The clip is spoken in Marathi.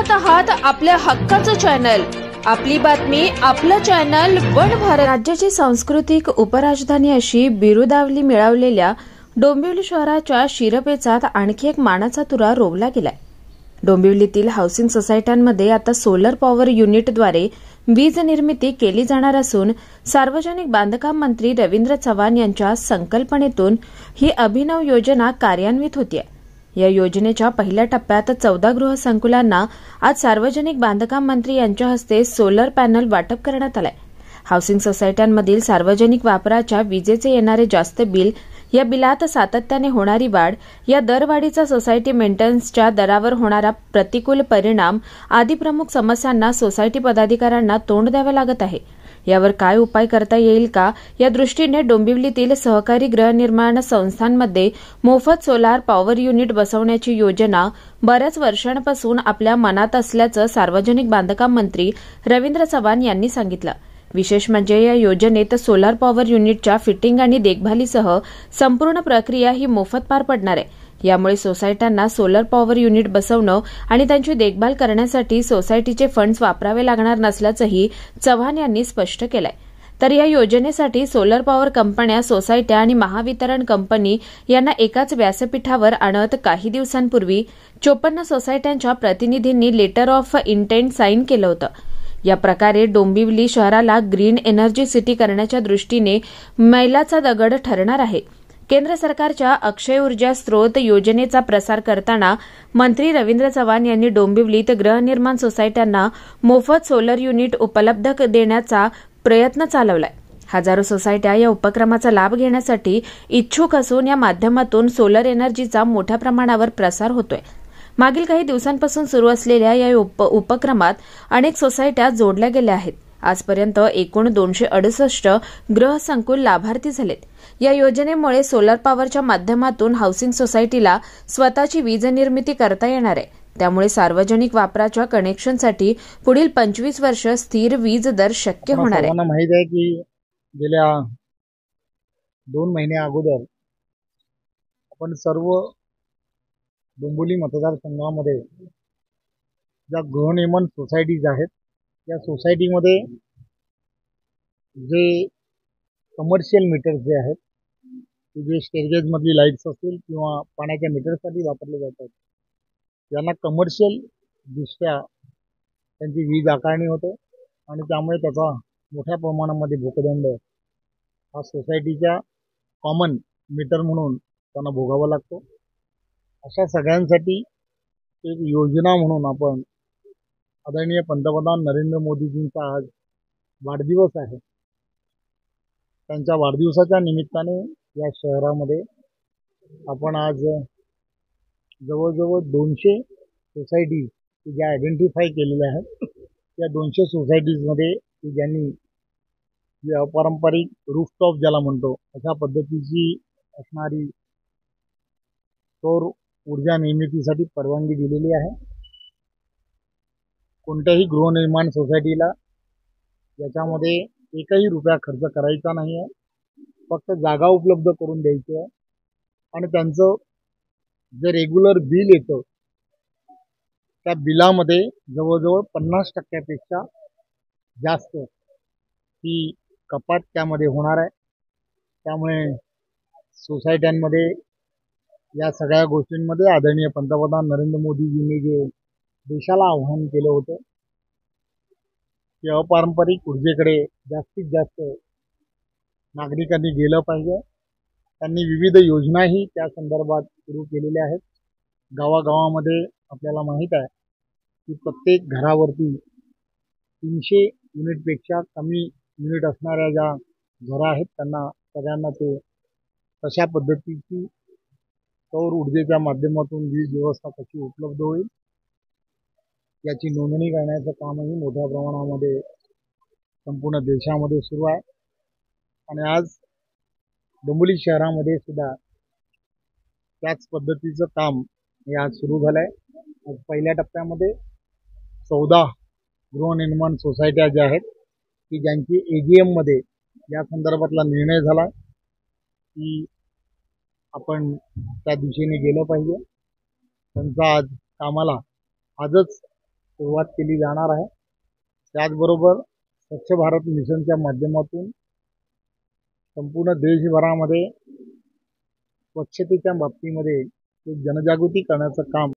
पाहत आहात आपल्या हक्काचं चॅनल, आपली बातमी, आपलं चॅनल वन भारत। राज्याची सांस्कृतिक उपराजधानी अशी बिरुदावली मिळवलेल्या डोंबिवली शहराच्या शिरपेचात आणखी एक मानाचा तुरा रोवला गेलाय। डोंबिवलीतील हाऊसिंग सोसायट्यांमध्ये आता सोलर पॉवर युनिटद्वारे वीज निर्मिती केली जाणार असून सार्वजनिक बांधकाम मंत्री रवींद्र चव्हाण यांच्या संकल्पनेतून ही अभिनव योजना कार्यान्वित होतीये। या योजनेच्या पहिल्या टप्प्यात 14 गृहसंकुलांना आज सार्वजनिक बांधकाम मंत्री यांच्या हस्ते सोलर पॅनल वाटप करण्यात आलंय। हाऊसिंग सोसायट्यांमधील सार्वजनिक वापराच्या विजेचे येणारे जास्त बिल, या बिलात सातत्याने होणारी वाढ, या दरवाढीचा सोसायटी मेंटेनन्सच्या दरावर होणारा प्रतिकूल परिणाम आदी प्रमुख समस्यांना सोसायटी पदाधिकाऱ्यांना तोंड द्यावे लागत आहे। यावर काय उपाय करता येईल का, या दृष्टीने डोंबिवलीतील सहकारी गृहनिर्माण संस्थांमध्ये मोफत सोलार पॉवर युनिट बसवण्याची योजना बऱ्याच वर्षांपासून आपल्या मनात असल्याचं सार्वजनिक बांधकाम मंत्री रवींद्र चव्हाण यांनी सांगितलं। विशेष म्हणजे या योजनेत सोलार पॉवर युनिटच्या फिटिंग आणि देखभालीसह संपूर्ण प्रक्रिया ही मोफत पार पडणार आहे। यामुळे सोसायट्यांना सोलर पॉवर युनिट बसवणं आणि त्यांची देखभाल करण्यासाठी सोसायटीचे फंड्स वापरावे लागणार नसल्याचंही चव्हाण यांनी स्पष्ट केलंय। तर या योजनेसाठी सोलर पॉवर कंपन्या, सोसायट्या आणि महावितरण कंपनी यांना एकाच व्यासपीठावर आणत काही दिवसांपूर्वी 54 सोसायट्यांच्या प्रतिनिधींनी लेटर ऑफ इंटेंट साईन केलं होतं। या प्रकारे डोंबिवली शहराला ग्रीन एनर्जी सिटी करण्याच्या दृष्टीने मैलाचा दगड ठरणार आहे। केंद्र सरकारच्या अक्षय ऊर्जा स्रोत योजनेचा प्रसार करताना मंत्री रवींद्र चव्हाण यांनी डोंबिवलीत गृहनिर्माण सोसायट्यांना मोफत सोलर युनिट उपलब्ध देण्याचा प्रयत्न चालवलाय। हजारो सोसायट्या या उपक्रमाचा लाभ घेण्यासाठी इच्छुक असून या माध्यमातून सोलर एनर्जीचा मोठ्या प्रमाणावर प्रसार होतोय। मागील काही दिवसांपासून सुरू असलेल्या या उपक्रमात अनेक सोसायट्या जोडल्या गेल्या आहेत। आजपर्यंत एकूण 268 गृहसंकुल लाभार्थी झालेत। या योजनेमुळे सोलर पॉवरच्या माध्यमातून हाऊसिंग सोसायटीला स्वतःची वीज निर्मिती करता येणार आहे। त्यामुळे सार्वजनिक वापराच्या कनेक्शनसाठी पुढील 25 वर्ष स्थिर वीज दर शक्य होणार आहे। मला माहित आहे की गेल्या 2 महिन्या अगोदर आपण सर्व डोंबिवली मतदारसंघामध्ये ज्या गृहनिर्माण सोसायटीज आहेत त्या सोसायटीमध्ये जे कमर्शियल मीटर्स जे आहेत, जे स्टेअरकेजमधली लाईट्स असतील किंवा पाण्याच्या मीटरसाठी वापरले जातात, यांना कमर्शियल दृष्ट्या त्यांची वीज आकारणी होते आणि त्यामुळे त्याचा मोठ्या प्रमाणामध्ये भूकदंड हा सोसायटीच्या कॉमन मीटर म्हणून त्यांना भोगावा लागतो। अशा सगळ्यांसाठी एक योजना म्हणून आपण आदरणीय पंतप्रधान नरेंद्र मोदीजींचा आज वाढदिवस आहे, त्यांच्या वाढदिवसाच्या निमित्ताने या शहरामध्ये आपण आज जवळजवळ 200 सोसायटीज ज्या आयडेंटिफाय केलेल्या आहेत, त्या 200 सोसायटीजमध्ये ज्यांनी जे अपारंपरिक रूफटॉप ज्याला म्हणतो अशा पद्धतीची असणारी सौर ऊर्जा निर्मितीसाठी परवानगी दिलेली आहे। कोणत्याही गृहनिर्माण सोसायटीला याच्यामध्ये एकही रुपया खर्च करायचा नाही आहे, फक्त जागा उपलब्ध करून द्यायची आहे आणि त्यांचं जे रेग्युलर बिल येतं त्या बिलामध्ये जवळजवळ 50% जास्त ही कपात त्यामध्ये होणार आहे। त्यामुळे सोसायट्यांमध्ये या सगळ्या गोष्टींमध्ये आदरणीय पंतप्रधान नरेंद्र मोदीजींनी जे देशाला आव्हान केलं होतं की अपारंपरिक ऊर्जेकडे जास्तीत जास्त नागरिकांनी गेलं पाहिजे, त्यांनी विविध योजनाही त्या संदर्भात सुरू केलेल्या आहेत। गावागावामध्ये आपल्याला माहीत आहे की प्रत्येक घरावरती 300 युनिटपेक्षा कमी युनिट असणाऱ्या ज्या घरं आहेत त्यांना सगळ्यांना ते तशा पद्धतीची सौर ऊर्जेच्या माध्यमातून वीज व्यवस्था कशी उपलब्ध होईल याची नोंदणी करण्याचं कामही मोठ्या प्रमाणामध्ये संपूर्ण देशामध्ये सुरू आहे। आणि आज डोंबिवली शहरामध्ये सुद्धा त्याच पद्धतीचं काम हे आज सुरू झालं आहे। आज पहिल्या टप्प्यामध्ये 14 गृहनिर्माण सोसायट्या ज्या आहेत की ज्यांची AGM मध्ये या संदर्भातला निर्णय झाला की आपण त्या दिशेने गेलं पाहिजे, त्यांचा आज कामाला आजच सुरुवात केली जाणार आहे. त्याचबरोबर स्वच्छ भारत मिशनच्या माध्यमातून संपूर्ण देशभरामध्ये स्वच्छतेच्या बाबतीमध्ये जनजागृती करण्याचं काम